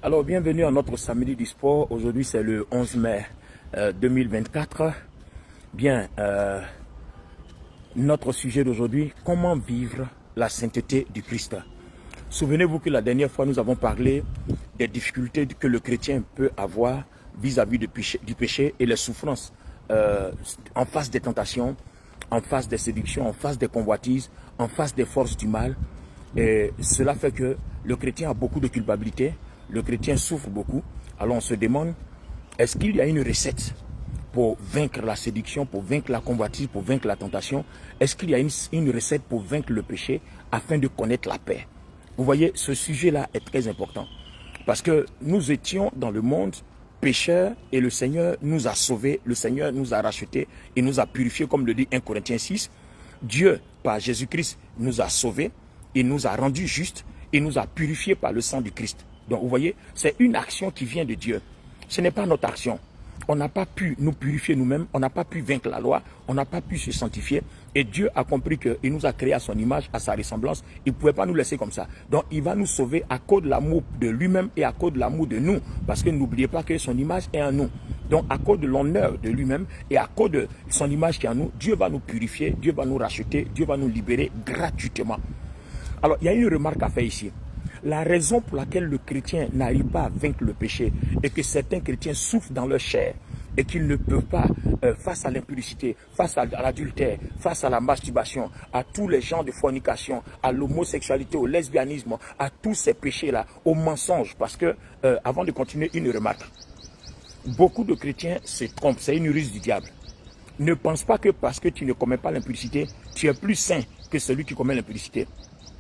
Alors, bienvenue à notre samedi du sport. Aujourd'hui, c'est le 11 mai 2024. Bien, notre sujet d'aujourd'hui, comment vivre la sainteté du Christ. Souvenez-vous que la dernière fois, nous avons parlé des difficultés que le chrétien peut avoir vis-à-vis du péché et les souffrances en face des tentations, en face des séductions, en face des convoitises, en face des forces du mal. Et cela fait que le chrétien a beaucoup de culpabilité, le chrétien souffre beaucoup. Alors on se demande, est-ce qu'il y a une recette pour vaincre la séduction, pour vaincre la convoitise, pour vaincre la tentation? Est-ce qu'il y a une recette pour vaincre le péché afin de connaître la paix? Vous voyez, ce sujet-là est très important. Parce que nous étions dans le monde pécheurs et le Seigneur nous a sauvés, le Seigneur nous a rachetés et nous a purifiés, comme le dit 1 Corinthiens 6. Dieu, par Jésus-Christ, nous a sauvés, il nous a rendus justes, il nous a purifiés par le sang du Christ. Donc vous voyez, c'est une action qui vient de Dieu. Ce n'est pas notre action. On n'a pas pu nous purifier nous-mêmes, on n'a pas pu vaincre la loi, on n'a pas pu se sanctifier. Et Dieu a compris qu'il nous a créés à son image, à sa ressemblance. Il ne pouvait pas nous laisser comme ça. Donc il va nous sauver à cause de l'amour de lui-même et à cause de l'amour de nous. Parce que n'oubliez pas que son image est en nous. Donc à cause de l'honneur de lui-même et à cause de son image qui est en nous, Dieu va nous purifier, Dieu va nous racheter, Dieu va nous libérer gratuitement. Alors il y a une remarque à faire ici. La raison pour laquelle le chrétien n'arrive pas à vaincre le péché et que certains chrétiens souffrent dans leur chair et qu'ils ne peuvent pas, face à l'impudicité, face à l'adultère, face à la masturbation, à tous les genres de fornication, à l'homosexualité, au lesbianisme, à tous ces péchés-là, au mensonge. Parce que, avant de continuer, une remarque. Beaucoup de chrétiens se trompent, c'est une ruse du diable. Ne pense pas que parce que tu ne commets pas l'impudicité, tu es plus saint que celui qui commet l'impudicité.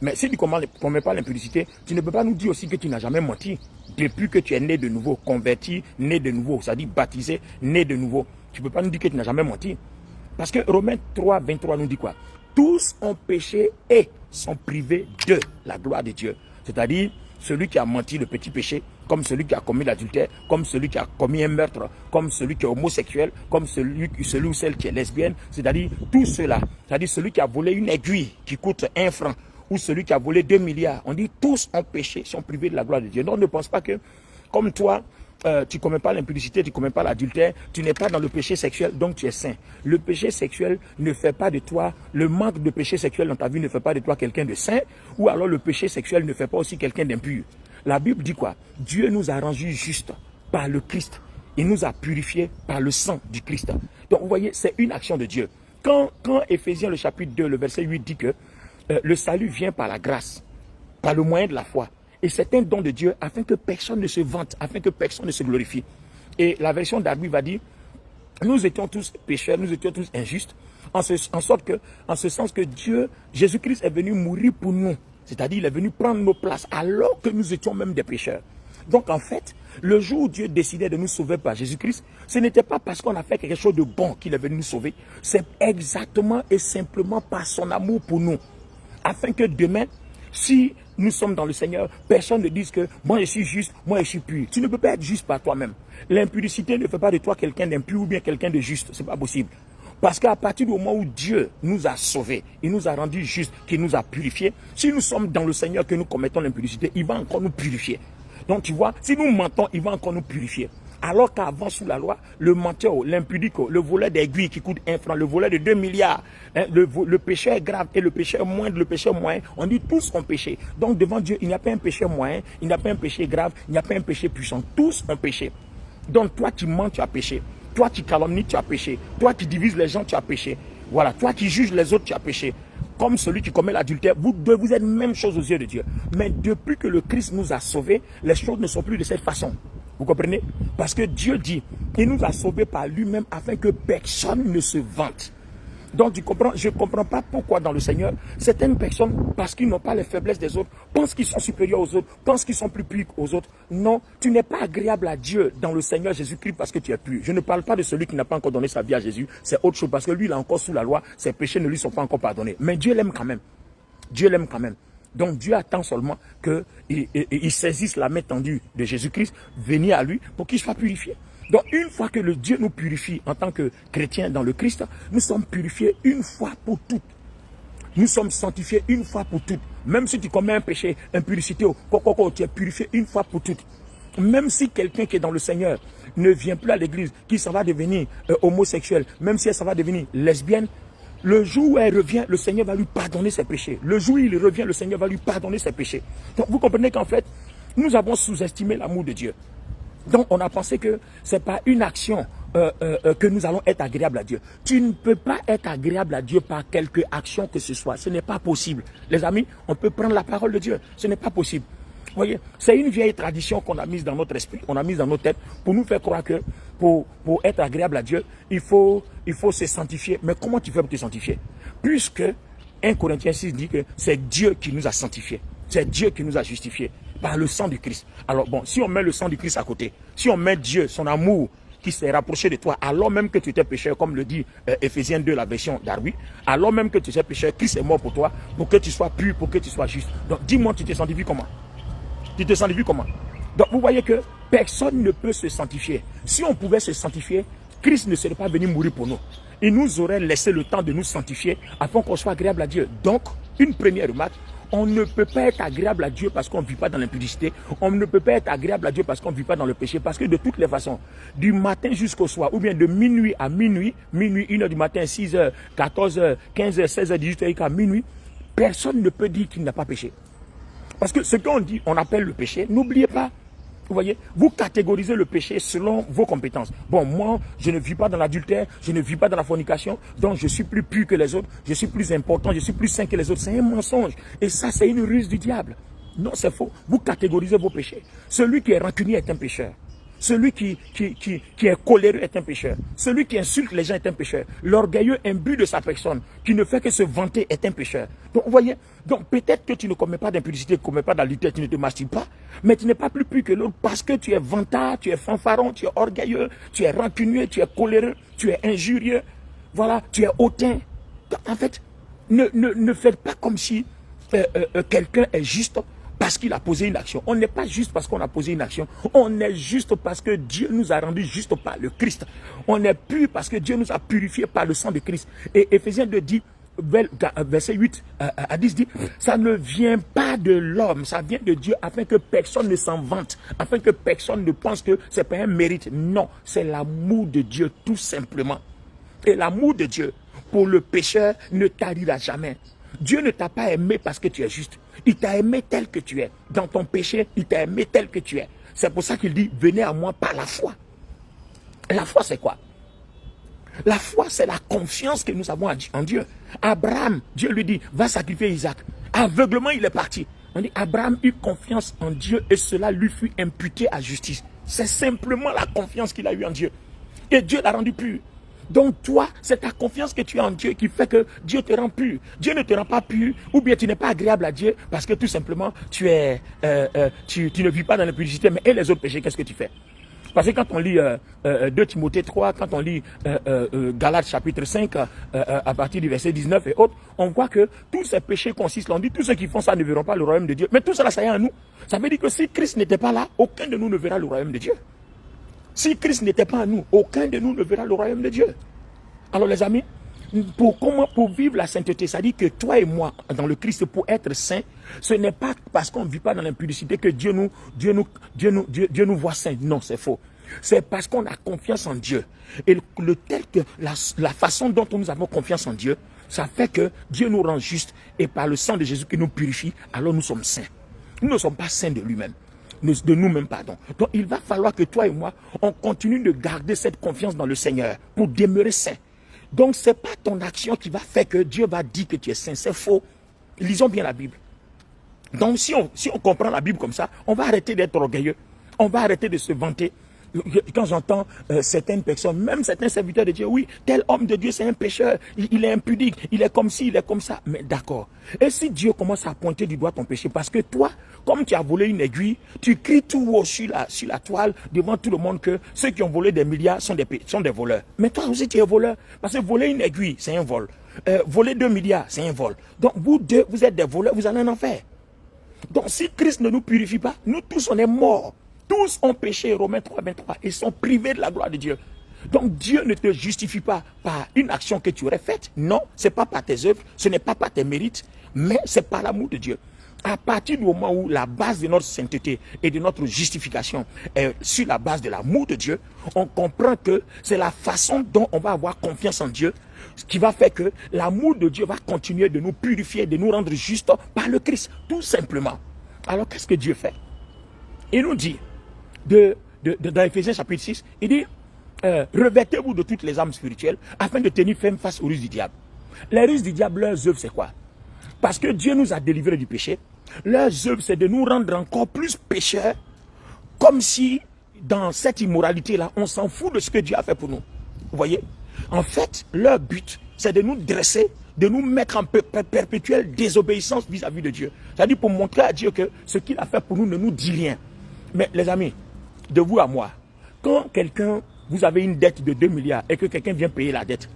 Mais si tu ne commets pas l'impudicité, tu ne peux pas nous dire aussi que tu n'as jamais menti. Depuis que tu es né de nouveau, converti, né de nouveau, c'est-à-dire baptisé, né de nouveau. Tu ne peux pas nous dire que tu n'as jamais menti. Parce que Romains 3, 23 nous dit quoi? Tous ont péché et sont privés de la gloire de Dieu. C'est-à-dire celui qui a menti, le petit péché, comme celui qui a commis l'adultère, comme celui qui a commis un meurtre, comme celui qui est homosexuel, comme celui ou celle qui est lesbienne. C'est-à-dire tout cela. C'est-à-dire celui qui a volé une aiguille qui coûte 1 franc. Ou celui qui a volé 2 milliards. On dit tous ont péché, sont privés de la gloire de Dieu. Donc ne pense pas que, comme toi, tu ne commets pas l'impudicité, tu ne commets pas l'adultère, tu n'es pas dans le péché sexuel, donc tu es saint. Le péché sexuel ne fait pas de toi, le manque de péché sexuel dans ta vie ne fait pas de toi quelqu'un de saint, ou alors le péché sexuel ne fait pas aussi quelqu'un d'impur. La Bible dit quoi? Dieu nous a rendus justes par le Christ. Il nous a purifiés par le sang du Christ. Donc vous voyez, c'est une action de Dieu. Quand Éphésiens le chapitre 2, le verset 8 dit que le salut vient par la grâce, par le moyen de la foi. Et c'est un don de Dieu afin que personne ne se vante, afin que personne ne se glorifie. Et la version d'Arby va dire, nous étions tous pécheurs, nous étions tous injustes, en ce sens que Jésus-Christ est venu mourir pour nous. C'est-à-dire, il est venu prendre nos places alors que nous étions même des pécheurs. Donc en fait, le jour où Dieu décidait de nous sauver par Jésus-Christ, ce n'était pas parce qu'on a fait quelque chose de bon qu'il est venu nous sauver. C'est exactement et simplement par son amour pour nous. Afin que demain, si nous sommes dans le Seigneur, personne ne dise que moi je suis juste, moi je suis pur. Tu ne peux pas être juste par toi-même. L'impudicité ne fait pas de toi quelqu'un d'impur ou bien quelqu'un de juste. Ce n'est pas possible. Parce qu'à partir du moment où Dieu nous a sauvés, il nous a rendus justes, qu'il nous a purifiés, si nous sommes dans le Seigneur que nous commettons l'impudicité, il va encore nous purifier. Donc tu vois, si nous mentons, il va encore nous purifier. Alors qu'avant, sous la loi, le menteur, l'impudique, le voleur d'aiguilles qui coûte 1 franc, le voleur de 2 milliards, hein, le pécheur grave et le pécheur moindre, le pécheur moyen, on dit tous ont péché. Donc devant Dieu, il n'y a pas un péché moyen, il n'y a pas un péché grave, il n'y a pas un péché puissant. Tous ont péché. Donc toi qui mens, tu as péché. Toi qui calomnies, tu as péché. Toi qui divises les gens, tu as péché. Voilà, toi qui juges les autres, tu as péché. Comme celui qui commet l'adultère, vous êtes même chose aux yeux de Dieu. Mais depuis que le Christ nous a sauvés, les choses ne sont plus de cette façon. Vous comprenez? Parce que Dieu dit, il nous a sauvés par lui-même afin que personne ne se vante. Donc tu comprends, je ne comprends pas pourquoi dans le Seigneur, certaines personnes, parce qu'ils n'ont pas les faiblesses des autres, pensent qu'ils sont supérieurs aux autres, pensent qu'ils sont plus purs aux autres. Non, tu n'es pas agréable à Dieu dans le Seigneur Jésus-Christ parce que tu es pur. Je ne parle pas de celui qui n'a pas encore donné sa vie à Jésus, c'est autre chose parce que lui il est encore sous la loi, ses péchés ne lui sont pas encore pardonnés. Mais Dieu l'aime quand même. Dieu l'aime quand même. Donc Dieu attend seulement qu'il saisisse la main tendue de Jésus-Christ, venir à lui pour qu'il soit purifié. Donc une fois que le Dieu nous purifie en tant que chrétiens dans le Christ, nous sommes purifiés une fois pour toutes. Nous sommes sanctifiés une fois pour toutes. Même si tu commets un péché, impudicité, tu es purifié une fois pour toutes. Même si quelqu'un qui est dans le Seigneur ne vient plus à l'église, qui s'en va devenir homosexuel, même si elle s'en va devenir lesbienne, le jour où elle revient, le Seigneur va lui pardonner ses péchés. Le jour où il revient, le Seigneur va lui pardonner ses péchés. Donc vous comprenez qu'en fait, nous avons sous-estimé l'amour de Dieu. Donc on a pensé que ce n'est pas une action que nous allons être agréables à Dieu. Tu ne peux pas être agréable à Dieu par quelque action que ce soit. Ce n'est pas possible. Les amis, on peut prendre la parole de Dieu. Ce n'est pas possible. Vous voyez, c'est une vieille tradition qu'on a mise dans notre esprit, on a mise dans nos têtes pour nous faire croire que pour être agréable à Dieu, il faut se sanctifier. Mais comment tu fais pour te sanctifier? Puisque 1 Corinthiens 6 dit que c'est Dieu qui nous a sanctifiés. C'est Dieu qui nous a justifiés par le sang du Christ. Alors bon, si on met le sang du Christ à côté, si on met Dieu, son amour qui s'est rapproché de toi, alors même que tu étais pécheur, comme le dit Ephésiens 2, la version Darby, alors même que tu étais pécheur, Christ est mort pour toi, pour que tu sois pur, pour que tu sois juste. Donc dis-moi, tu te sanctifies comment? Tu te sanctifies comment? Donc vous voyez que personne ne peut se sanctifier. Si on pouvait se sanctifier, Christ ne serait pas venu mourir pour nous. Il nous aurait laissé le temps de nous sanctifier afin qu'on soit agréable à Dieu. Donc, une première remarque, on ne peut pas être agréable à Dieu parce qu'on ne vit pas dans l'impudicité. On ne peut pas être agréable à Dieu parce qu'on ne vit pas dans le péché. Parce que de toutes les façons, du matin jusqu'au soir, ou bien de minuit à minuit, 1h du matin, 6h, 14h, 15h, 16h, 18h, à minuit, personne ne peut dire qu'il n'a pas péché. Parce que ce qu'on dit, on appelle le péché, n'oubliez pas, vous voyez, vous catégorisez le péché selon vos compétences. Bon, moi, je ne vis pas dans l'adultère, je ne vis pas dans la fornication, donc je suis plus pur que les autres, je suis plus important, je suis plus saint que les autres. C'est un mensonge. Et ça, c'est une ruse du diable. Non, c'est faux. Vous catégorisez vos péchés. Celui qui est rancunier est un pécheur. Celui qui est coléreux est un pécheur. Celui qui insulte les gens est un pécheur. L'orgueilleux imbu de sa personne, qui ne fait que se vanter, est un pécheur. Donc, vous voyez, donc peut-être que tu ne commets pas d'impudicité, tu ne commets pas d'adultère, tu ne te masturbes pas, mais tu n'es pas plus pur que l'autre parce que tu es vantard, tu es fanfaron, tu es orgueilleux, tu es rancunier, tu es coléreux, tu es injurieux, voilà, tu es hautain. Donc, en fait, ne faites pas comme si quelqu'un est juste parce qu'il a posé une action. On n'est pas juste parce qu'on a posé une action. On est juste parce que Dieu nous a rendus justes par le Christ. On est pur parce que Dieu nous a purifiés par le sang de Christ. Et Ephésiens 2 dit, verset 8 à 10 dit, ça ne vient pas de l'homme, ça vient de Dieu afin que personne ne s'en vante, afin que personne ne pense que c'est pas un mérite. Non, c'est l'amour de Dieu tout simplement. Et l'amour de Dieu pour le pécheur ne tarira jamais. Dieu ne t'a pas aimé parce que tu es juste. Il t'a aimé tel que tu es. Dans ton péché, il t'a aimé tel que tu es. C'est pour ça qu'il dit, venez à moi par la foi. La foi, c'est quoi? La foi, c'est la confiance que nous avons en Dieu. Abraham, Dieu lui dit, va sacrifier Isaac. Aveuglement, il est parti. On dit, Abraham eut confiance en Dieu et cela lui fut imputé à justice. C'est simplement la confiance qu'il a eue en Dieu. Et Dieu l'a rendu pur. Donc toi, c'est ta confiance que tu as en Dieu qui fait que Dieu te rend pur. Dieu ne te rend pas pur, ou bien tu n'es pas agréable à Dieu parce que tout simplement tu ne vis pas dans l'impudicité. Mais et les autres péchés, qu'est-ce que tu fais? Parce que quand on lit 2 Timothée 3, quand on lit Galates chapitre 5, à partir du verset 19 et autres, on voit que tous ces péchés consistent, on dit tous ceux qui font ça ne verront pas le royaume de Dieu. Mais tout cela, ça y est en nous. Ça veut dire que si Christ n'était pas là, aucun de nous ne verra le royaume de Dieu. Si Christ n'était pas en nous, aucun de nous ne verra le royaume de Dieu. Alors les amis, pour vivre la sainteté, ça dit que toi et moi, dans le Christ, pour être saint, ce n'est pas parce qu'on ne vit pas dans l'impudicité que Dieu nous voit saints. Non, c'est faux. C'est parce qu'on a confiance en Dieu. Et la façon dont nous avons confiance en Dieu, ça fait que Dieu nous rend justes et par le sang de Jésus qui nous purifie, alors nous sommes saints. Nous ne sommes pas saints de lui-même. De nous-mêmes, pardon. Donc il va falloir que toi et moi, on continue de garder cette confiance dans le Seigneur pour demeurer saint. Donc ce n'est pas ton action qui va faire que Dieu va dire que tu es saint. C'est faux. Lisons bien la Bible. Donc si on comprend la Bible comme ça, on va arrêter d'être orgueilleux. On va arrêter de se vanter. Quand j'entends certaines personnes, même certains serviteurs de Dieu, oui, tel homme de Dieu c'est un pécheur, il est impudique, il est comme ci, il est comme ça. Mais d'accord. Et si Dieu commence à pointer du doigt ton péché, parce que toi, comme tu as volé une aiguille, tu cries tout haut sur la toile devant tout le monde que ceux qui ont volé des milliards sont des voleurs. Mais toi aussi tu es voleur, parce que voler une aiguille c'est un vol. Voler 2 milliards c'est un vol. Donc vous deux, vous êtes des voleurs, vous allez en enfer. Donc si Christ ne nous purifie pas, nous tous on est morts. Tous ont péché, Romains 3, 23, et sont privés de la gloire de Dieu. Donc Dieu ne te justifie pas par une action que tu aurais faite. Non, ce n'est pas par tes œuvres, ce n'est pas par tes mérites, mais c'est par l'amour de Dieu. À partir du moment où la base de notre sainteté et de notre justification est sur la base de l'amour de Dieu, on comprend que c'est la façon dont on va avoir confiance en Dieu, ce qui va faire que l'amour de Dieu va continuer de nous purifier, de nous rendre justes par le Christ, tout simplement. Alors qu'est-ce que Dieu fait? Il nous dit, dans Ephésiens chapitre 6, il dit, revêtez-vous de toutes les armes spirituelles afin de tenir ferme face aux ruses du diable. Les ruses du diable, leurs œuvres, c'est quoi? Parce que Dieu nous a délivrés du péché. Leurs œuvres, c'est de nous rendre encore plus pécheurs, comme si dans cette immoralité-là, on s'en fout de ce que Dieu a fait pour nous. Vous voyez? En fait, leur but, c'est de nous dresser, de nous mettre en perpétuelle désobéissance vis-à-vis de Dieu. C'est-à-dire pour montrer à Dieu que ce qu'il a fait pour nous ne nous dit rien. Mais les amis, de vous à moi, quand vous avez une dette de 2 milliards et que quelqu'un vient payer la dette,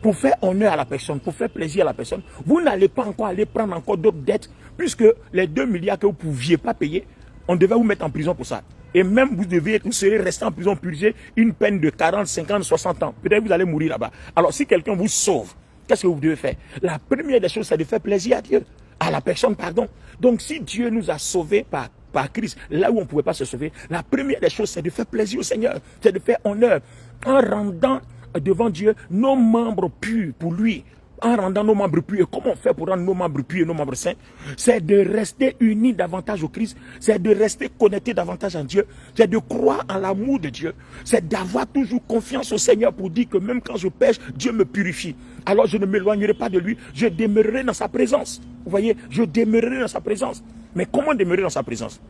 pour faire honneur à la personne, pour faire plaisir à la personne, vous n'allez pas encore aller prendre encore d'autres dettes, puisque les 2 milliards que vous ne pouviez pas payer, on devait vous mettre en prison pour ça. Et même vous serez resté en prison, purger une peine de 40, 50, 60 ans. Peut-être vous allez mourir là-bas. Alors si quelqu'un vous sauve, qu'est-ce que vous devez faire? La première des choses, c'est de faire plaisir à Dieu, à la personne, pardon. Donc si Dieu nous a sauvés par Christ, là où on ne pouvait pas se sauver, la première des choses, c'est de faire plaisir au Seigneur, c'est de faire honneur, en rendant devant Dieu nos membres purs pour lui, en rendant nos membres purs. Et comment on fait pour rendre nos membres purs et nos membres saints? C'est de rester unis davantage au Christ, c'est de rester connectés davantage en Dieu, c'est de croire en l'amour de Dieu, c'est d'avoir toujours confiance au Seigneur pour dire que même quand je pêche, Dieu me purifie. Alors je ne m'éloignerai pas de lui, je demeurerai dans sa présence. Vous voyez, je demeurerai dans sa présence. Mais comment demeurer dans sa présence?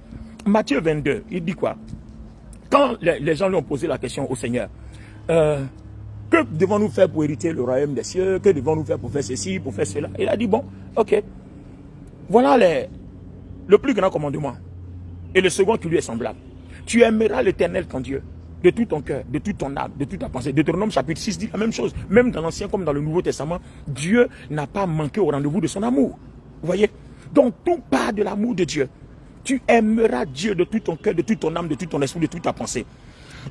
Matthieu 22, il dit quoi? Quand les gens lui ont posé la question au Seigneur, que devons-nous faire pour hériter le royaume des cieux? Que devons-nous faire pour faire ceci, pour faire cela? Il a dit, bon, ok. Voilà le plus grand commandement. Et le second qui lui est semblable. Tu aimeras l'Éternel ton Dieu, de tout ton cœur, de toute ton âme, de toute ta pensée. Deutéronome chapitre 6 dit la même chose. Même dans l'Ancien comme dans le Nouveau Testament, Dieu n'a pas manqué au rendez-vous de son amour. Vous voyez? Donc tout part de l'amour de Dieu. Tu aimeras Dieu de tout ton cœur, de toute ton âme, de tout ton esprit, de toute ta pensée.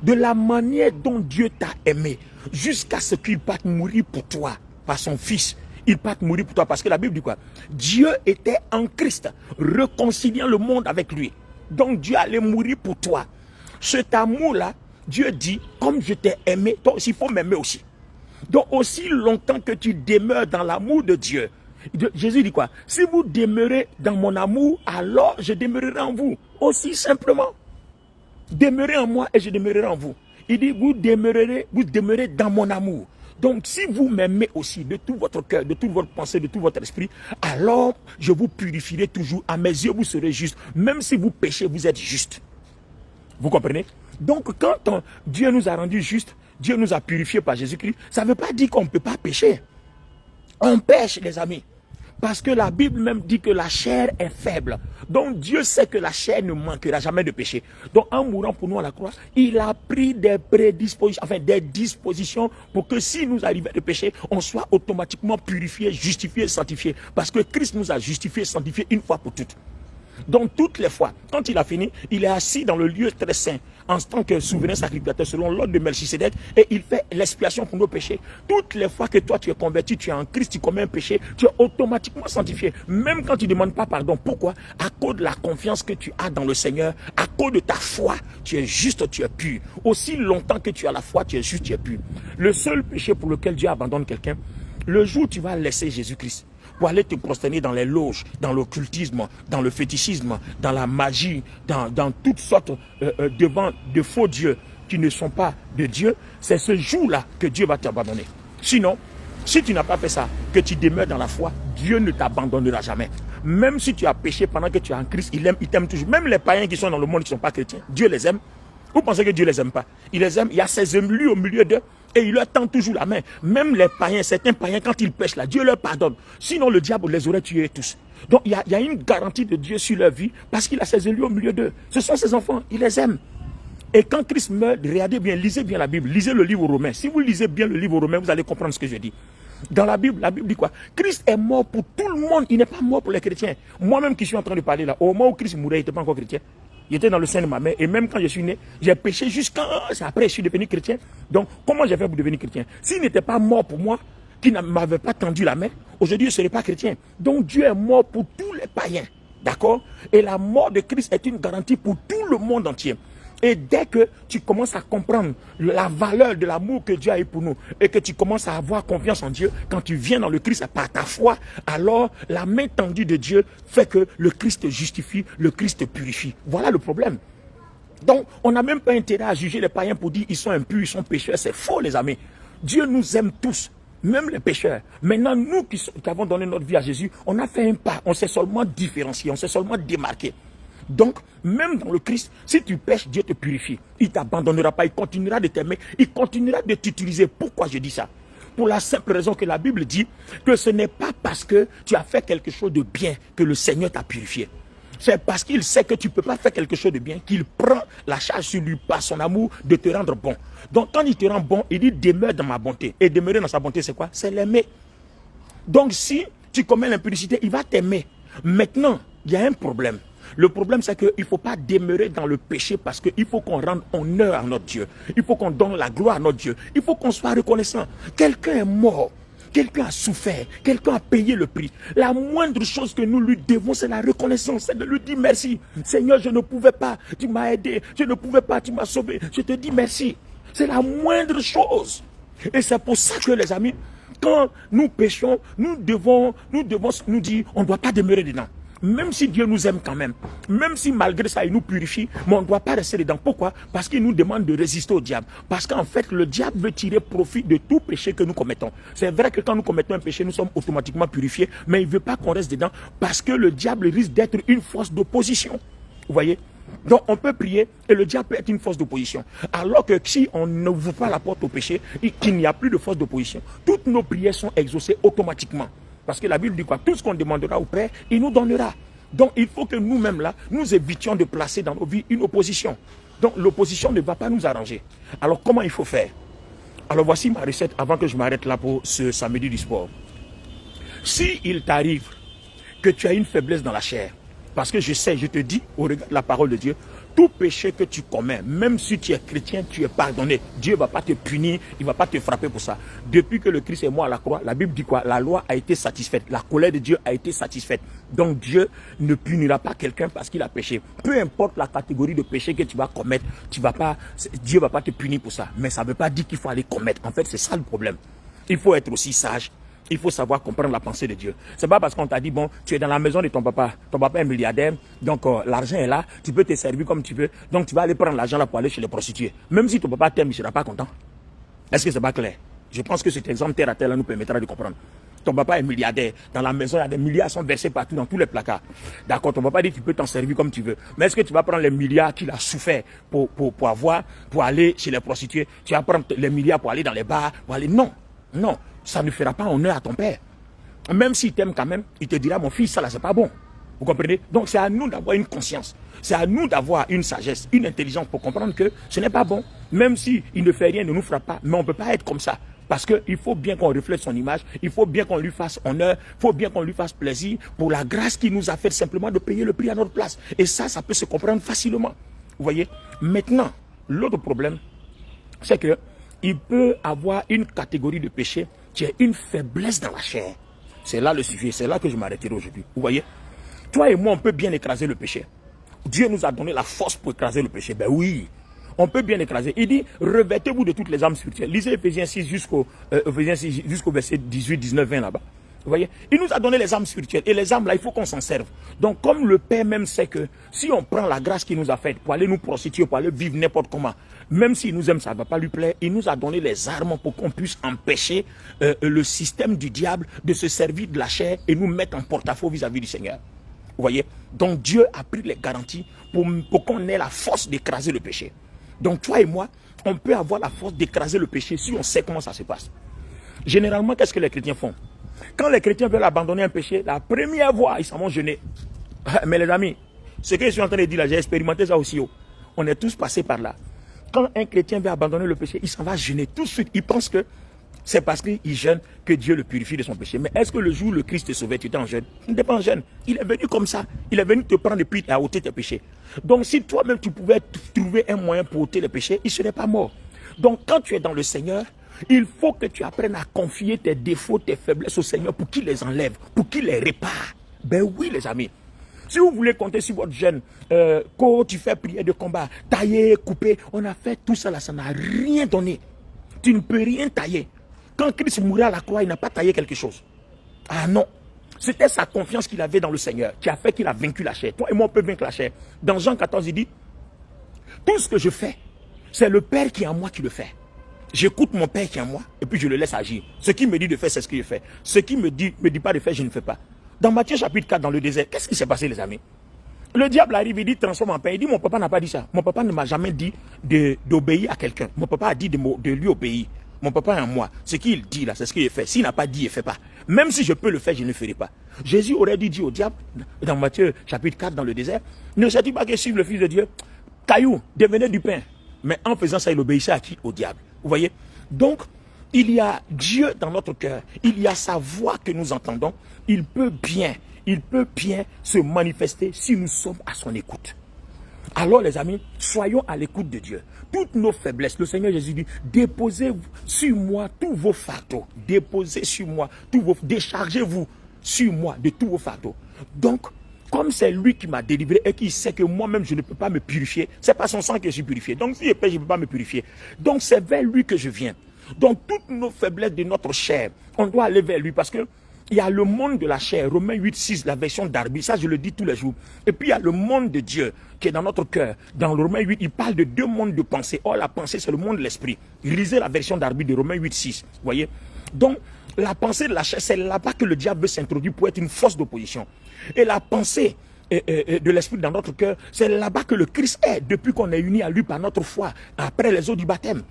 De la manière dont Dieu t'a aimé, jusqu'à ce qu'il parte mourir pour toi, par son Fils. Il part mourir pour toi, parce que la Bible dit quoi? Dieu était en Christ, réconciliant le monde avec lui. Donc Dieu allait mourir pour toi. Cet amour-là, Dieu dit, comme je t'ai aimé, toi aussi il faut m'aimer aussi. Donc aussi longtemps que tu demeures dans l'amour de Dieu, Jésus dit quoi? Si vous demeurez dans mon amour, alors je demeurerai en vous. Aussi simplement. Demeurez en moi et je demeurerai en vous. Il dit, vous demeurez dans mon amour. Donc, si vous m'aimez aussi de tout votre cœur, de toute votre pensée, de tout votre esprit, alors je vous purifierai toujours. À mes yeux, vous serez juste. Même si vous péchez, vous êtes juste. Vous comprenez? Donc, quand Dieu nous a rendus justes, Dieu nous a purifiés par Jésus-Christ, ça ne veut pas dire qu'on ne peut pas pécher. On pêche, les amis. Parce que la Bible même dit que la chair est faible. Donc Dieu sait que la chair ne manquera jamais de péché. Donc en mourant pour nous à la croix, il a pris des prédispositions, enfin des dispositions pour que si nous arrivons de pécher, on soit automatiquement purifié, justifié, sanctifié. Parce que Christ nous a justifié, sanctifié une fois pour toutes. Donc toutes les fois, quand il a fini, il est assis dans le lieu très saint en tant que souverain sacrificateur selon l'ordre de Melchisédek et il fait l'expiation pour nos péchés. Toutes les fois que toi tu es converti, tu es en Christ, tu commets un péché, tu es automatiquement sanctifié. Même quand tu ne demandes pas pardon. Pourquoi? À cause de la confiance que tu as dans le Seigneur, à cause de ta foi, tu es juste, tu es pur. Aussi longtemps que tu as la foi, tu es juste, tu es pur. Le seul péché pour lequel Dieu abandonne quelqu'un, le jour où tu vas laisser Jésus-Christ pour aller te prosterner dans les loges, dans l'occultisme, dans le fétichisme, dans la magie, dans toutes sortes devant de faux dieux qui ne sont pas de Dieu, c'est ce jour-là que Dieu va t'abandonner. Sinon, si tu n'as pas fait ça, que tu demeures dans la foi, Dieu ne t'abandonnera jamais. Même si tu as péché pendant que tu es en Christ, il t'aime toujours. Même les païens qui sont dans le monde qui ne sont pas chrétiens, Dieu les aime. Vous pensez que Dieu les aime pas? Il les aime, il y a ses élus au milieu d'eux. Et il leur tend toujours la main. Même les païens, certains païens, quand ils pêchent là, Dieu leur pardonne. Sinon, le diable les aurait tués tous. Donc, il y a une garantie de Dieu sur leur vie parce qu'il a ses élus au milieu d'eux. Ce sont ses enfants, il les aime. Et quand Christ meurt, regardez bien, lisez bien la Bible, lisez le livre aux Romains. Si vous lisez bien le livre aux Romains, vous allez comprendre ce que je dis. Dans la Bible dit quoi? Christ est mort pour tout le monde, il n'est pas mort pour les chrétiens. Moi-même qui suis en train de parler là, au moment où Christ mourait, il n'était pas encore chrétien. Il était dans le sein de ma mère. Et même quand je suis né, j'ai péché jusqu'à... Après, je suis devenu chrétien. Donc, comment j'ai fait pour devenir chrétien? S'il n'était pas mort pour moi, qui ne m'avait pas tendu la main, aujourd'hui, je ne serais pas chrétien. Donc, Dieu est mort pour tous les païens. D'accord? Et la mort de Christ est une garantie pour tout le monde entier. Et dès que tu commences à comprendre la valeur de l'amour que Dieu a eu pour nous et que tu commences à avoir confiance en Dieu, quand tu viens dans le Christ par ta foi, alors la main tendue de Dieu fait que le Christ te justifie, le Christ te purifie. Voilà le problème. Donc, on n'a même pas intérêt à juger les païens pour dire ils sont impurs, ils sont pécheurs. C'est faux, les amis. Dieu nous aime tous, même les pécheurs. Maintenant, nous qui avons donné notre vie à Jésus, on a fait un pas, on s'est seulement différencié, on s'est seulement démarqué. Donc, même dans le Christ, si tu pèches, Dieu te purifie. Il ne t'abandonnera pas, il continuera de t'aimer, il continuera de t'utiliser. Pourquoi je dis ça? Pour la simple raison que la Bible dit que ce n'est pas parce que tu as fait quelque chose de bien que le Seigneur t'a purifié. C'est parce qu'il sait que tu ne peux pas faire quelque chose de bien qu'il prend la charge sur lui par son amour de te rendre bon. Donc quand il te rend bon, il dit demeure dans ma bonté. Et demeurer dans sa bonté, c'est quoi? C'est l'aimer. Donc si tu commets l'impudicité, il va t'aimer. Maintenant, il y a un problème. Le problème, c'est qu'il ne faut pas demeurer dans le péché parce qu'il faut qu'on rende honneur à notre Dieu. Il faut qu'on donne la gloire à notre Dieu. Il faut qu'on soit reconnaissant. Quelqu'un est mort. Quelqu'un a souffert, quelqu'un a payé le prix. La moindre chose que nous lui devons, c'est la reconnaissance, c'est de lui dire merci. Seigneur, je ne pouvais pas, tu m'as aidé, je ne pouvais pas, tu m'as sauvé. Je te dis merci. C'est la moindre chose. Et c'est pour ça que les amis, quand nous péchons, nous devons nous dire, on ne doit pas demeurer dedans. Même si Dieu nous aime quand même, même si malgré ça il nous purifie, mais on ne doit pas rester dedans. Pourquoi? Parce qu'il nous demande de résister au diable. Parce qu'en fait, le diable veut tirer profit de tout péché que nous commettons. C'est vrai que quand nous commettons un péché, nous sommes automatiquement purifiés, mais il ne veut pas qu'on reste dedans parce que le diable risque d'être une force d'opposition. Vous voyez? Donc on peut prier et le diable peut être une force d'opposition. Alors que si on n'ouvre pas la porte au péché et qu'il n'y a plus de force d'opposition, toutes nos prières sont exaucées automatiquement. Parce que la Bible dit quoi? Tout ce qu'on demandera au Père, il nous donnera. Donc il faut que nous-mêmes là, nous évitions de placer dans nos vies une opposition. Donc l'opposition ne va pas nous arranger. Alors comment il faut faire? Alors voici ma recette avant que je m'arrête là pour ce samedi du sport. Si il t'arrive que tu as une faiblesse dans la chair, parce que je sais, je te dis au regard de la parole de Dieu, tout péché que tu commets, même si tu es chrétien, tu es pardonné. Dieu ne va pas te punir, il ne va pas te frapper pour ça. Depuis que le Christ est mort à la croix, la Bible dit quoi? La loi a été satisfaite, la colère de Dieu a été satisfaite. Donc Dieu ne punira pas quelqu'un parce qu'il a péché. Peu importe la catégorie de péché que tu vas commettre, Dieu ne va pas te punir pour ça. Mais ça ne veut pas dire qu'il faut aller commettre. En fait, c'est ça le problème. Il faut être aussi sage. Il faut savoir comprendre la pensée de Dieu. C'est pas parce qu'on t'a dit, bon, tu es dans la maison de ton papa est milliardaire, donc l'argent est là, tu peux te servir comme tu veux, donc tu vas aller prendre l'argent là pour aller chez les prostituées. Même si ton papa t'aime, il ne sera pas content. Est-ce que c'est pas clair? Je pense que cet exemple terre à terre là nous permettra de comprendre. Ton papa est milliardaire, dans la maison il y a des milliards sont versés partout dans tous les placards. D'accord, ton papa dit que tu peux t'en servir comme tu veux. Mais est-ce que tu vas prendre les milliards qu'il a souffert pour aller chez les prostituées? Tu vas prendre les milliards pour aller dans les bars, pour aller... Non, non. Ça ne fera pas honneur à ton père. Même s'il t'aime quand même, il te dira, mon fils, ça là, c'est pas bon. Vous comprenez? Donc c'est à nous d'avoir une conscience. C'est à nous d'avoir une sagesse, une intelligence pour comprendre que ce n'est pas bon. Même s'il ne fait rien, ne nous frappe pas. Mais on ne peut pas être comme ça. Parce qu'il faut bien qu'on reflète son image. Il faut bien qu'on lui fasse honneur. Il faut bien qu'on lui fasse plaisir pour la grâce qu'il nous a faite simplement de payer le prix à notre place. Et ça peut se comprendre facilement. Vous voyez? Maintenant, l'autre problème, c'est que il peut avoir une catégorie de péché qui est une faiblesse dans la chair. C'est là le sujet, c'est là que je m'arrêterai aujourd'hui. Vous voyez? Toi et moi, on peut bien écraser le péché. Dieu nous a donné la force pour écraser le péché. Ben oui, on peut bien écraser. Il dit, revêtez-vous de toutes les âmes spirituelles. Lisez Ephésiens 6 jusqu'au verset 18, 19, 20 là-bas. Vous voyez? Il nous a donné les âmes spirituelles. Et les âmes là, il faut qu'on s'en serve. Donc comme le Père même sait que si on prend la grâce qu'il nous a faite pour aller nous prostituer, pour aller vivre n'importe comment, même s'il nous aime, ça ne va pas lui plaire. Il nous a donné les armes pour qu'on puisse empêcher le système du diable de se servir de la chair et nous mettre en porte-à-faux vis-à-vis du Seigneur. Vous voyez? Donc Dieu a pris les garanties pour qu'on ait la force d'écraser le péché. Donc toi et moi, on peut avoir la force d'écraser le péché si on sait comment ça se passe. Généralement, qu'est-ce que les chrétiens font? Quand les chrétiens veulent abandonner un péché, la première voie, ils s'en vont jeûner. Mais les amis, ce que je suis en train de dire là, j'ai expérimenté ça aussi. On est tous passés par là. Quand un chrétien veut abandonner le péché, il s'en va jeûner tout de suite. Il pense que c'est parce qu'il jeûne que Dieu le purifie de son péché. Mais est-ce que le jour où le Christ te sauvait, tu étais en jeûne? Tu n'étais pas en jeûne. Il est venu comme ça. Il est venu te prendre et puis à ôter tes péchés. Donc si toi-même tu pouvais trouver un moyen pour ôter les péchés, il ne serait pas mort. Donc quand tu es dans le Seigneur, il faut que tu apprennes à confier tes défauts, tes faiblesses au Seigneur pour qu'il les enlève, pour qu'il les répare. Ben oui les amis. Si vous voulez compter sur votre jeûne, quand tu fais prière de combat, tailler, couper, on a fait tout ça là, ça n'a rien donné. Tu ne peux rien tailler. Quand Christ mourait à la croix, il n'a pas taillé quelque chose. Ah non. C'était sa confiance qu'il avait dans le Seigneur qui a fait qu'il a vaincu la chair. Toi et moi, on peut vaincre la chair. Dans Jean 14, il dit, tout ce que je fais, c'est le Père qui est en moi qui le fait. J'écoute mon Père qui est en moi et puis je le laisse agir. Ce qu'il me dit de faire, c'est ce que je fais. Ce qu'il me dit pas de faire, je ne fais pas. Dans Matthieu chapitre 4, dans le désert, qu'est-ce qui s'est passé, les amis? Le diable arrive, il dit transforme en pain. Il dit mon papa n'a pas dit ça. Mon papa ne m'a jamais dit d'obéir à quelqu'un. Mon papa a dit de lui obéir. Mon papa est en moi. Ce qu'il dit là, c'est ce qu'il fait. S'il n'a pas dit, il ne fait pas. Même si je peux le faire, je ne le ferai pas. Jésus aurait dû dire au diable, dans Matthieu chapitre 4, dans le désert, ne sais-tu pas que suivre le Fils de Dieu, caillou, devenez du pain. Mais en faisant ça, il obéissait à qui? Au diable. Vous voyez? Donc, il y a Dieu dans notre cœur. Il y a sa voix que nous entendons. Il peut bien se manifester si nous sommes à son écoute. Alors les amis, soyons à l'écoute de Dieu. Toutes nos faiblesses, le Seigneur Jésus dit, déposez sur moi tous vos fardeaux. Déposez sur moi déchargez-vous sur moi de tous vos fardeaux. Donc, comme c'est lui qui m'a délivré et qui sait que moi-même je ne peux pas me purifier, c'est pas son sang que je suis purifié. Donc si je pêche, je ne peux pas me purifier. Donc c'est vers lui que je viens. Donc toutes nos faiblesses de notre chair, on doit aller vers lui parce que il y a le monde de la chair, Romains 8:6, la version Darby, ça je le dis tous les jours. Et puis il y a le monde de Dieu qui est dans notre cœur. Dans le Romains 8, il parle de deux mondes de pensée. Or la pensée c'est le monde de l'esprit. Lisez la version Darby de Romains 8:6, vous voyez. Donc la pensée de la chair, c'est là-bas que le diable veut s'introduire pour être une force d'opposition. Et la pensée de l'esprit dans notre cœur, c'est là-bas que le Christ est, depuis qu'on est unis à lui par notre foi, après les eaux du baptême,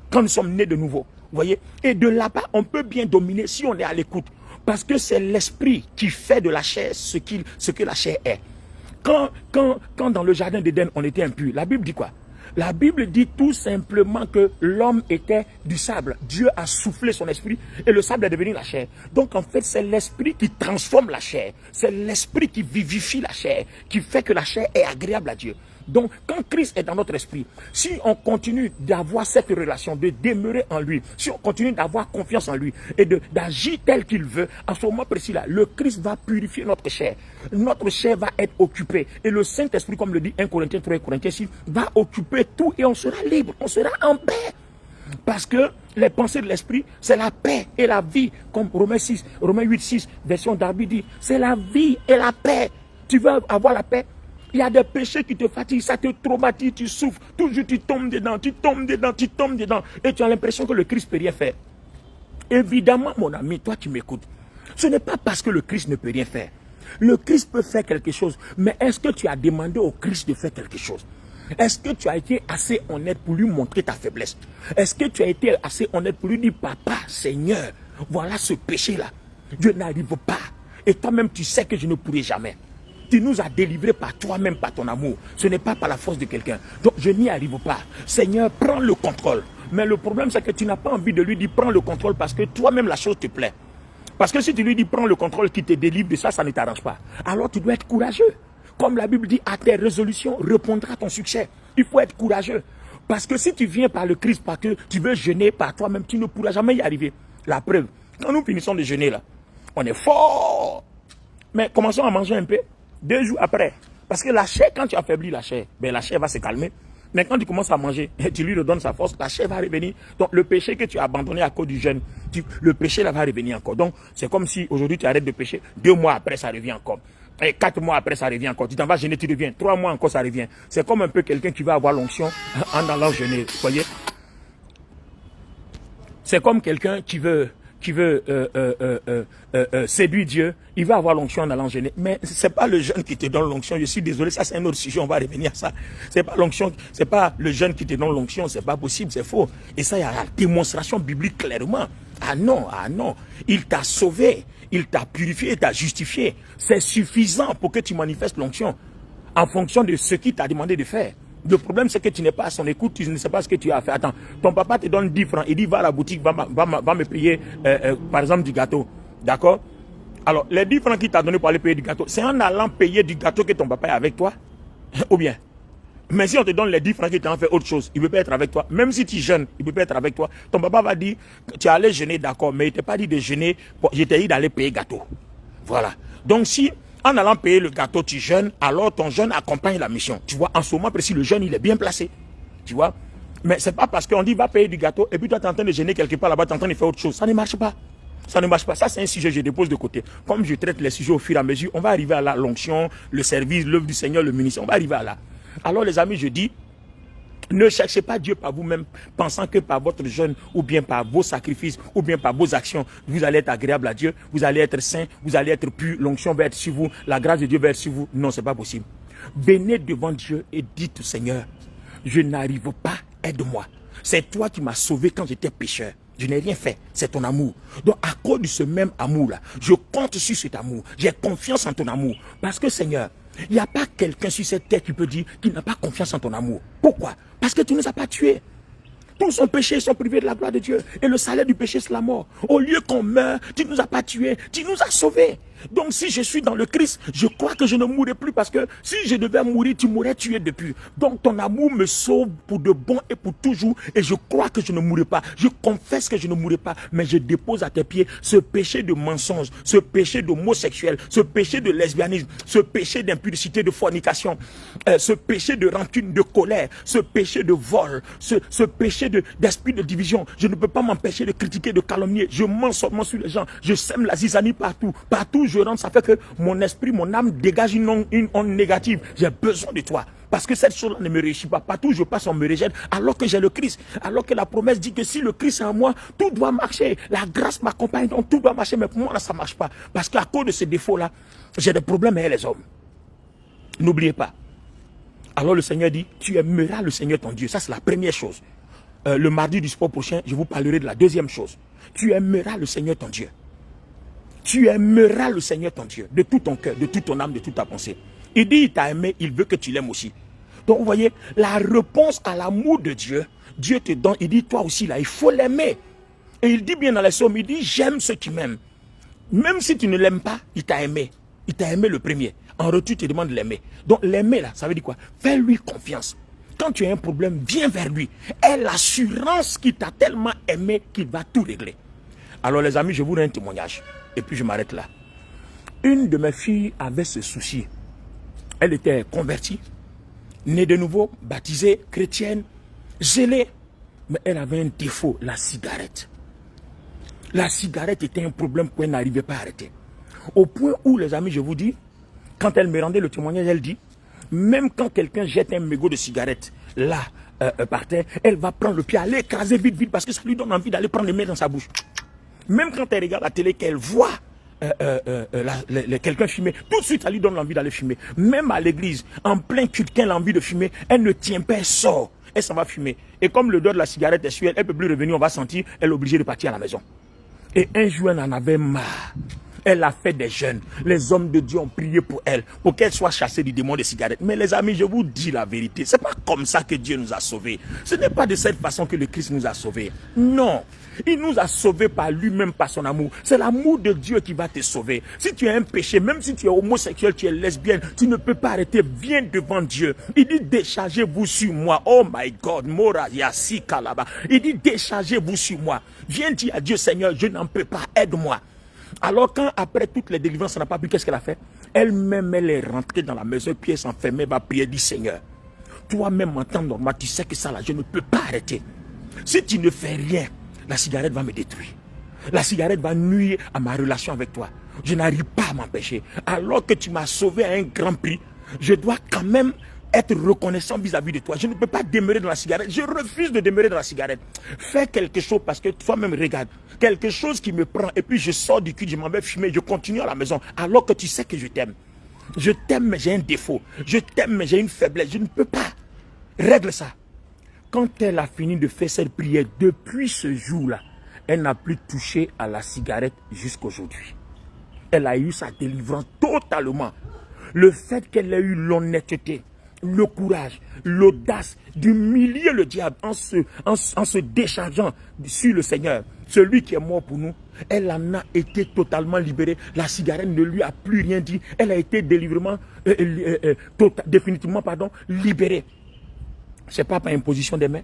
quand nous sommes nés de nouveau. Vous voyez. Et de là-bas, on peut bien dominer si on est à l'écoute. Parce que c'est l'esprit qui fait de la chair ce que la chair est. Quand dans le jardin d'Éden, on était impur, la Bible dit quoi? La Bible dit tout simplement que l'homme était du sable. Dieu a soufflé son esprit et le sable est devenu la chair. Donc en fait, c'est l'esprit qui transforme la chair. C'est l'esprit qui vivifie la chair, qui fait que la chair est agréable à Dieu. Donc, quand Christ est dans notre esprit, si on continue d'avoir cette relation, de demeurer en lui, si on continue d'avoir confiance en lui et d'agir tel qu'il veut, à ce moment précis-là, le Christ va purifier notre chair. Notre chair va être occupée. Et le Saint-Esprit, comme le dit 1 Corinthiens 3 et Corinthiens 6, va occuper tout et on sera libre, on sera en paix. Parce que les pensées de l'esprit, c'est la paix et la vie. Comme Romains 8:6, version Darby dit, c'est la vie et la paix. Tu veux avoir la paix? Il y a des péchés qui te fatiguent, ça te traumatise, tu souffres. Toujours tu tombes dedans. Et tu as l'impression que le Christ ne peut rien faire. Évidemment, mon ami, toi qui m'écoutes, ce n'est pas parce que le Christ ne peut rien faire. Le Christ peut faire quelque chose, mais est-ce que tu as demandé au Christ de faire quelque chose? Est-ce que tu as été assez honnête pour lui montrer ta faiblesse? Est-ce que tu as été assez honnête pour lui dire, papa, Seigneur, voilà ce péché-là. Je n'arrive pas. Et toi-même, tu sais que je ne pourrai jamais. Tu nous as délivrés par toi-même, par ton amour. Ce n'est pas par la force de quelqu'un. Donc je n'y arrive pas. Seigneur, prends le contrôle. Mais le problème, c'est que tu n'as pas envie de lui dire prends le contrôle parce que toi-même la chose te plaît. Parce que si tu lui dis prends le contrôle qui te délivre de ça, ça ne t'arrange pas. Alors tu dois être courageux. Comme la Bible dit, à tes résolutions répondra ton succès. Il faut être courageux. Parce que si tu viens par le Christ, parce que tu veux jeûner par toi-même, tu ne pourras jamais y arriver. La preuve, quand nous finissons de jeûner là, on est fort. Mais commençons à manger un peu. 2 jours après, parce que la chair, quand tu affaiblis la chair, ben la chair va se calmer. Mais quand tu commences à manger, tu lui redonnes sa force, la chair va revenir. Donc le péché que tu as abandonné à cause du jeûne, le péché là va revenir encore. Donc c'est comme si aujourd'hui tu arrêtes de pécher, 2 mois après ça revient encore. Et 4 mois après ça revient encore. Tu t'en vas jeûner, tu reviens. 3 mois encore ça revient. C'est comme un peu quelqu'un qui va avoir l'onction en allant jeûner. Vous voyez? C'est comme quelqu'un qui veut séduire Dieu, il va avoir l'onction en allant jeûner. Mais c'est pas le jeûne qui te donne l'onction. Je suis désolé, ça c'est un autre sujet, on va revenir à ça. C'est pas l'onction, c'est pas le jeûne qui te donne l'onction, c'est pas possible, c'est faux. Et ça, il y a la démonstration biblique clairement. Ah non. Il t'a sauvé, il t'a purifié, il t'a justifié. C'est suffisant pour que tu manifestes l'onction en fonction de ce qu'il t'a demandé de faire. Le problème, c'est que tu n'es pas à son écoute, tu ne sais pas ce que tu as fait. Attends, ton papa te donne 10 francs, il dit va à la boutique, va me payer, par exemple, du gâteau. D'accord? Alors, les 10 francs qu'il t'a donné pour aller payer du gâteau, c'est en allant payer du gâteau que ton papa est avec toi? Ou bien? Mais si on te donne les 10 francs qu'il t'a fait autre chose, il ne peut pas être avec toi. Même si tu jeûnes, il ne peut pas être avec toi. Ton papa va dire, tu allais jeûner, d'accord, mais il ne t'a pas dit de jeûner, je t'ai dit d'aller payer gâteau. Voilà. Donc si En allant payer le gâteau, tu jeûnes, alors ton jeûne accompagne la mission. Tu vois, en ce moment précis, le jeûne, il est bien placé. Tu vois. Mais c'est pas parce qu'on dit va payer du gâteau et puis toi tu es en train de jeûner quelque part là-bas, tu es en train de faire autre chose. Ça ne marche pas. Ça ne marche pas. Ça, c'est un sujet que je dépose de côté. Comme je traite les sujets au fur et à mesure, on va arriver à l'onction, le service, l'œuvre du Seigneur, le ministère. On va arriver à là. Alors les amis, je dis, ne cherchez pas Dieu par vous-même, pensant que par votre jeûne, ou bien par vos sacrifices, ou bien par vos actions, vous allez être agréable à Dieu, vous allez être saint, vous allez être pur, l'onction va être sur vous, la grâce de Dieu va être sur vous. Non, c'est pas possible. Venez devant Dieu et dites, Seigneur, je n'arrive pas, aide-moi. C'est toi qui m'as sauvé quand j'étais pécheur. Je n'ai rien fait, c'est ton amour. Donc à cause de ce même amour-là, je compte sur cet amour. J'ai confiance en ton amour. Parce que Seigneur, il n'y a pas quelqu'un sur cette terre qui peut dire qu'il n'a pas confiance en ton amour. Pourquoi? Parce que tu ne nous as pas tués. Tous sont péchés, sont privés de la gloire de Dieu. Et le salaire du péché, c'est la mort. Au lieu qu'on meure, tu ne nous as pas tués, tu nous as sauvés. Donc si je suis dans le Christ, je crois que je ne mourrai plus parce que si je devais mourir, tu m'aurais tué depuis. Donc ton amour me sauve pour de bon et pour toujours. Et je crois que je ne mourrai pas. Je confesse que je ne mourrai pas. Mais je dépose à tes pieds ce péché de mensonge, ce péché d'homosexuel, ce péché de lesbianisme, ce péché d'impudicité, de fornication, ce péché de rancune, de colère, ce péché de vol, ce péché d'esprit de division. Je ne peux pas m'empêcher de critiquer, de calomnier. Je mens seulement sur les gens. Je sème la zizanie partout. Partout je rentre, ça fait que mon esprit, mon âme dégage une onde négative. J'ai besoin de toi. Parce que cette chose-là ne me réussit pas. Partout où je passe, on me rejette. Alors que j'ai le Christ. Alors que la promesse dit que si le Christ est en moi, tout doit marcher. La grâce m'accompagne, donc tout doit marcher. Mais pour moi, là, ça ne marche pas. Parce qu'à cause de ces défauts-là, j'ai des problèmes avec les hommes. N'oubliez pas. Alors le Seigneur dit, tu aimeras le Seigneur ton Dieu. Ça, c'est la première chose. Le mardi du sport prochain, je vous parlerai de la deuxième chose. Tu aimeras le Seigneur ton Dieu. Tu aimeras le Seigneur ton Dieu de tout ton cœur, de toute ton âme, de toute ta pensée. Il dit, il t'a aimé, il veut que tu l'aimes aussi. Donc, vous voyez, la réponse à l'amour de Dieu, Dieu te donne, il dit, toi aussi, là, il faut l'aimer. Et il dit bien dans les Psaumes, il dit, j'aime ceux qui m'aiment. Même si tu ne l'aimes pas, il t'a aimé. Il t'a aimé le premier. En retour, il te demande de l'aimer. Donc, l'aimer, là, ça veut dire quoi? Fais-lui confiance. Quand tu as un problème, viens vers lui. Aie l'assurance qu'il t'a tellement aimé qu'il va tout régler. Alors, les amis, je vous rends un témoignage. Et puis je m'arrête là. Une de mes filles avait ce souci. Elle était convertie, née de nouveau, baptisée, chrétienne, zélée. Mais elle avait un défaut, la cigarette. La cigarette était un problème qu'elle n'arrivait pas à arrêter. Au point où, les amis, je vous dis, quand elle me rendait le témoignage, elle dit, même quand quelqu'un jette un mégot de cigarette, là, par terre, elle va prendre le pied, aller écraser vite, vite, parce que ça lui donne envie d'aller prendre le mettre dans sa bouche. Même quand elle regarde la télé, qu'elle voit quelqu'un fumer, tout de suite, ça lui donne l'envie d'aller fumer. Même à l'église, en plein culte, qu'elle a envie de fumer, elle ne tient pas, elle sort, elle s'en va fumer. Et comme le doigt de la cigarette est sur elle, elle ne peut plus revenir, on va sentir, elle est obligée de partir à la maison. Et un jour, elle en avait marre. Elle a fait des jeûnes. Les hommes de Dieu ont prié pour elle, pour qu'elle soit chassée du démon des cigarettes. Mais les amis, je vous dis la vérité, c'est pas comme ça que Dieu nous a sauvés. Ce n'est pas de cette façon que le Christ nous a sauvés. Non. Il nous a sauvés par lui-même, par son amour. C'est l'amour de Dieu qui va te sauver. Si tu as un péché, même si tu es homosexuel, tu es lesbienne, tu ne peux pas arrêter. Viens devant Dieu. Il dit, déchargez-vous sur moi. Oh my God, Mora Yassi Kalaba. Il dit, déchargez-vous sur moi. Viens dire à Dieu, Seigneur, je n'en peux pas, aide-moi. Alors quand après toutes les délivrances, ça n'a pas pu, qu'est-ce qu'elle a fait? Elle-même, elle est rentrée dans la maison, puis elle s'enfermait, va prier, dit, Seigneur, toi-même en temps normal, tu sais que ça là, je ne peux pas arrêter. Si tu ne fais rien, la cigarette va me détruire. La cigarette va nuire à ma relation avec toi. Je n'arrive pas à m'empêcher. Alors que tu m'as sauvé à un grand prix, je dois quand même être reconnaissant vis-à-vis de toi. Je ne peux pas demeurer dans la cigarette. Je refuse de demeurer dans la cigarette. Fais quelque chose parce que toi-même, regarde. Quelque chose qui me prend et puis je sors du culte, je m'en vais fumer, je continue à la maison. Alors que tu sais que je t'aime. Je t'aime mais j'ai un défaut. Je t'aime mais j'ai une faiblesse. Je ne peux pas. Règle ça. Quand elle a fini de faire cette prière, depuis ce jour-là, elle n'a plus touché à la cigarette jusqu'aujourd'hui. Elle a eu sa délivrance totalement. Le fait qu'elle ait eu l'honnêteté, le courage, l'audace d'humilier le diable en se déchargeant sur le Seigneur, celui qui est mort pour nous, elle en a été totalement libérée. La cigarette ne lui a plus rien dit. Elle a été définitivement libérée. Ce n'est pas par imposition des mains.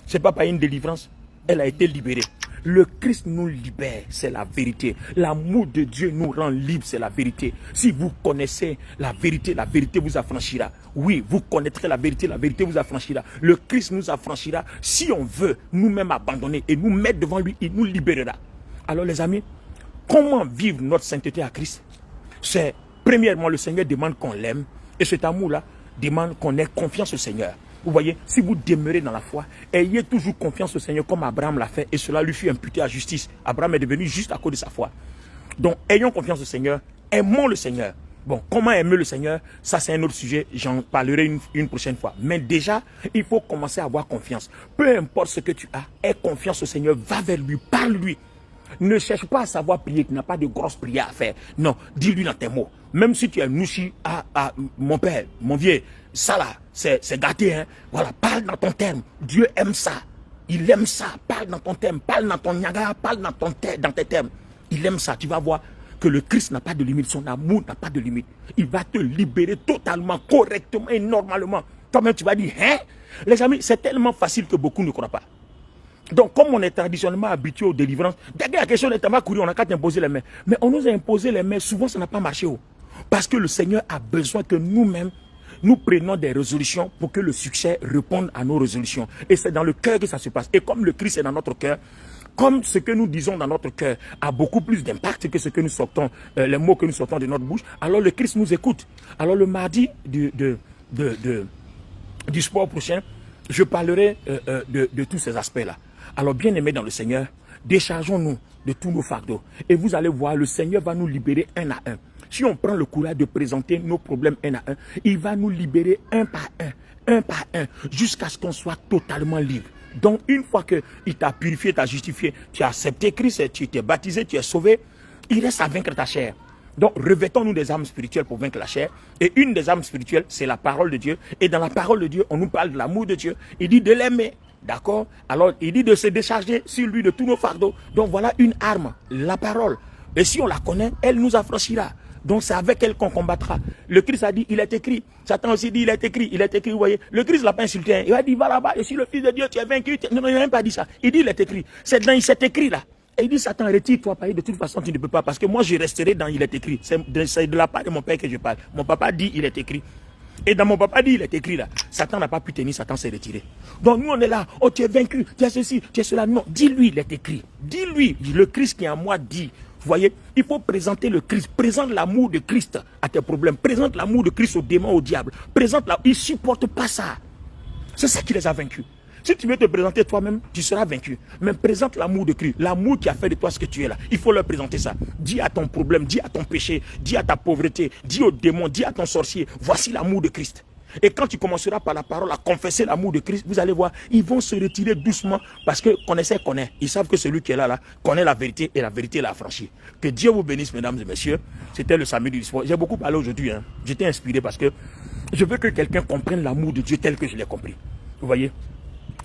Ce n'est pas par une délivrance. elle a été libérée. Le Christ nous libère, c'est la vérité. L'amour de Dieu nous rend libres, c'est la vérité. Si vous connaissez la vérité vous affranchira. Oui, vous connaîtrez la vérité vous affranchira. Le Christ nous affranchira. Si on veut nous-mêmes abandonner et nous mettre devant lui, il nous libérera. Alors les amis, comment vivre notre sainteté à Christ? C'est premièrement, le Seigneur demande qu'on l'aime. Et cet amour-là demande qu'on ait confiance au Seigneur. Vous voyez, si vous demeurez dans la foi, ayez toujours confiance au Seigneur comme Abraham l'a fait et cela lui fut imputé à justice. Abraham est devenu juste à cause de sa foi. Donc, ayons confiance au Seigneur, aimons le Seigneur. Bon, comment aimer le Seigneur? Ça, c'est un autre sujet, j'en parlerai une prochaine fois. Mais déjà, il faut commencer à avoir confiance. Peu importe ce que tu as, aie confiance au Seigneur, va vers lui, parle-lui. Ne cherche pas à savoir prier, tu n'as pas de grosses prières à faire. Non, dis-lui dans tes mots. Même si tu es nouchi, mon père, mon vieux, ça là, c'est gâté, hein. Voilà, parle dans ton terme. Dieu aime ça. Il aime ça. Parle dans ton terme, parle dans ton niaga, parle dans tes termes. Il aime ça. Tu vas voir que le Christ n'a pas de limite. Son amour n'a pas de limite. Il va te libérer totalement, correctement et normalement. Toi-même, tu vas dire, hein? Les amis, c'est tellement facile que beaucoup ne croient pas. Donc, comme on est traditionnellement habitué aux délivrances, dès que la question n'est pas couru, on n'a qu'à t'imposer les mains. Mais on nous a imposé les mains, souvent ça n'a pas marché. Parce que le Seigneur a besoin que nous-mêmes, nous prenions des résolutions pour que le succès réponde à nos résolutions. Et c'est dans le cœur que ça se passe. Et comme le Christ est dans notre cœur, comme ce que nous disons dans notre cœur a beaucoup plus d'impact que ce que nous sortons, les mots que nous sortons de notre bouche, alors le Christ nous écoute. Alors le mardi du sport prochain, je parlerai de tous ces aspects-là. Alors, bien aimés dans le Seigneur, déchargeons-nous de tous nos fardeaux. Et vous allez voir, le Seigneur va nous libérer un à un. Si on prend le courage de présenter nos problèmes un à un, il va nous libérer un par un, jusqu'à ce qu'on soit totalement libre. Donc, une fois qu'il t'a purifié, t'a justifié, tu as accepté Christ, tu t'es baptisé, tu es sauvé, il reste à vaincre ta chair. Donc, revêtons-nous des armes spirituelles pour vaincre la chair. Et une des armes spirituelles, c'est la parole de Dieu. Et dans la parole de Dieu, on nous parle de l'amour de Dieu. Il dit de l'aimer. D'accord? Alors, il dit de se décharger sur lui de tous nos fardeaux. Donc, voilà une arme, la parole. Et si on la connaît, elle nous affranchira. Donc, c'est avec elle qu'on combattra. Le Christ a dit, il est écrit. Satan aussi dit, il est écrit. Il est écrit, vous voyez. Le Christ ne l'a pas insulté. Hein. Il a dit, va là-bas, et si le Fils de Dieu, tu es vaincu. Non, il n'a même pas dit ça. Il dit, il est écrit. C'est dans il s'est écrit là. Et il dit, Satan, retire-toi, de toute façon, tu ne peux pas. Parce que moi, je resterai dans il est écrit. C'est de la part de mon père que je parle. Mon papa dit, il est écrit. Et dans mon papa dit, il est écrit là. Satan n'a pas pu tenir, Satan s'est retiré. Donc nous on est là, oh tu es vaincu, tu es ceci, tu es cela. Non, dis-lui, il est écrit. Dis-lui, le Christ qui est en moi dit. Vous voyez, il faut présenter le Christ. Présente l'amour de Christ à tes problèmes. Présente l'amour de Christ aux démons, au diable. Présente l'amour. Ils ne supportent pas ça. C'est ça qui les a vaincus. Si tu veux te présenter toi-même, tu seras vaincu. Mais présente l'amour de Christ, l'amour qui a fait de toi ce que tu es là. Il faut leur présenter ça. Dis à ton problème, dis à ton péché, dis à ta pauvreté, dis aux démons, dis à ton sorcier, voici l'amour de Christ. Et quand tu commenceras par la parole à confesser l'amour de Christ, vous allez voir, ils vont se retirer doucement parce que connaît. Ils savent que celui qui est là connaît la vérité et la vérité l'a affranchi. Que Dieu vous bénisse, mesdames et messieurs. C'était le samedi du sport. J'ai beaucoup parlé aujourd'hui. Hein. J'étais inspiré parce que je veux que quelqu'un comprenne l'amour de Dieu tel que je l'ai compris. Vous voyez?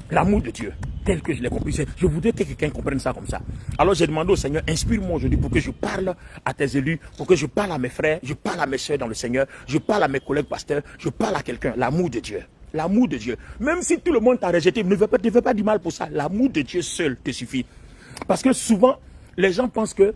L'amour de Dieu, tel que je l'ai compris, je voudrais que quelqu'un comprenne ça comme ça. Alors j'ai demandé au Seigneur, inspire-moi aujourd'hui pour que je parle à tes élus, pour que je parle à mes frères, je parle à mes soeurs dans le Seigneur, je parle à mes collègues pasteurs, je parle à quelqu'un, l'amour de Dieu. L'amour de Dieu. Même si tout le monde t'a rejeté, ne fais pas du mal pour ça. L'amour de Dieu seul te suffit. Parce que souvent, les gens pensent que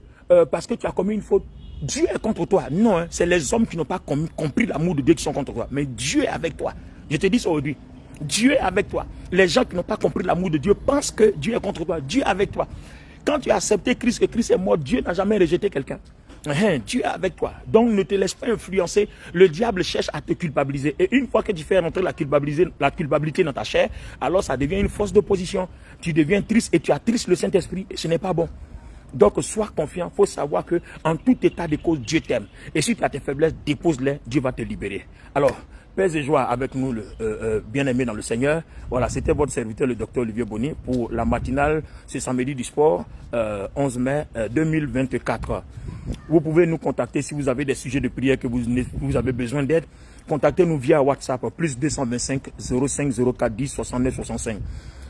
parce que tu as commis une faute, Dieu est contre toi. Non, hein, c'est les hommes qui n'ont pas compris l'amour de Dieu qui sont contre toi. Mais Dieu est avec toi. Je te dis ça aujourd'hui. Dieu est avec toi. Les gens qui n'ont pas compris l'amour de Dieu pensent que Dieu est contre toi. Dieu est avec toi. Quand tu as accepté Christ, que Christ est mort, Dieu n'a jamais rejeté quelqu'un. Dieu est avec toi. Donc ne te laisse pas influencer. Le diable cherche à te culpabiliser. Et une fois que tu fais rentrer la culpabilité dans ta chair, alors ça devient une force d'opposition. Tu deviens triste et tu attristes le Saint-Esprit. Et ce n'est pas bon. Donc sois confiant. Il faut savoir que en tout état de cause, Dieu t'aime. Et si tu as tes faiblesses, dépose-les. Dieu va te libérer. Alors, paix et joie avec nous, bien-aimés dans le Seigneur. Voilà, c'était votre serviteur, le docteur Olivier Bonny, pour la matinale, ce samedi du sport, 11 mai 2024. Vous pouvez nous contacter si vous avez des sujets de prière que vous avez besoin d'aide. Contactez-nous via WhatsApp, plus 225 05 04 10 69 65.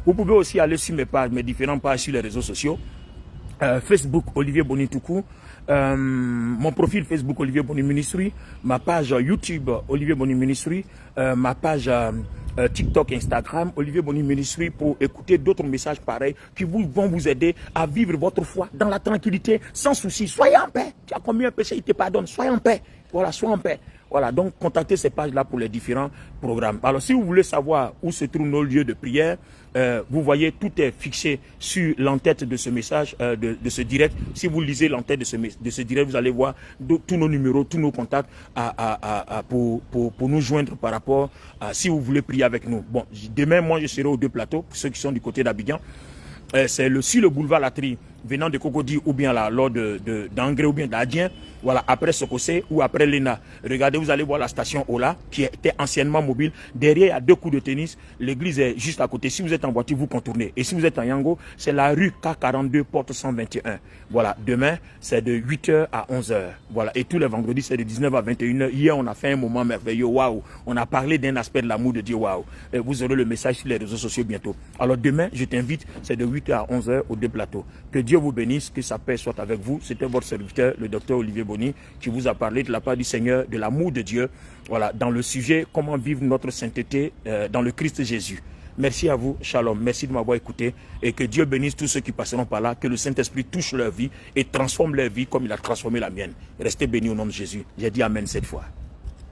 Vous pouvez aussi aller sur mes pages, mes différentes pages sur les réseaux sociaux. Facebook Olivier Bonny Toukou, mon profil Facebook Olivier Bonny Ministry, ma page YouTube Olivier Bonny Ministry, ma page TikTok, Instagram, Olivier Boni Ministry, pour écouter d'autres messages pareils qui vont vous aider à vivre votre foi dans la tranquillité, sans souci. Soyez en paix. Tu as commis un péché, il te pardonne. Soyez en paix. Voilà, soyez en paix. Voilà, donc contactez ces pages-là pour les différents programmes. Alors, si vous voulez savoir où se trouvent nos lieux de prière, vous voyez, tout est fixé sur l'entête de ce message, de ce direct. Si vous lisez l'entête de ce direct, vous allez voir tous nos numéros, tous nos contacts pour nous joindre par rapport à si vous voulez prier avec nous. Bon, demain, moi, je serai aux 2 plateaux, pour ceux qui sont du côté d'Abidjan. C'est sur le boulevard Latry, venant de Cocody ou bien là, lors d'Angré ou bien d'Adien, voilà, après Sokosé ou après Lena. Regardez, vous allez voir la station Ola, qui était anciennement mobile. Derrière, il y a 2 coups de tennis. L'église est juste à côté. Si vous êtes en voiture, vous contournez. Et si vous êtes en Yango, c'est la rue K42, porte 121. Voilà, demain, c'est de 8h à 11h. Voilà, et tous les vendredis, c'est de 19h à 21h. Hier, on a fait un moment merveilleux. Waouh! On a parlé d'un aspect de l'amour de Dieu. Waouh! Vous aurez le message sur les réseaux sociaux bientôt. Alors demain, je t'invite, c'est de 8h à 11h aux 2 plateaux. Que Dieu vous bénisse, que sa paix soit avec vous. C'était votre serviteur, le docteur Olivier Boni, qui vous a parlé de la part du Seigneur, de l'amour de Dieu, voilà, dans le sujet comment vivre notre sainteté dans le Christ Jésus. Merci à vous, shalom, merci de m'avoir écouté et que Dieu bénisse tous ceux qui passeront par là, que le Saint-Esprit touche leur vie et transforme leur vie comme il a transformé la mienne. Restez bénis au nom de Jésus. J'ai dit amen cette fois.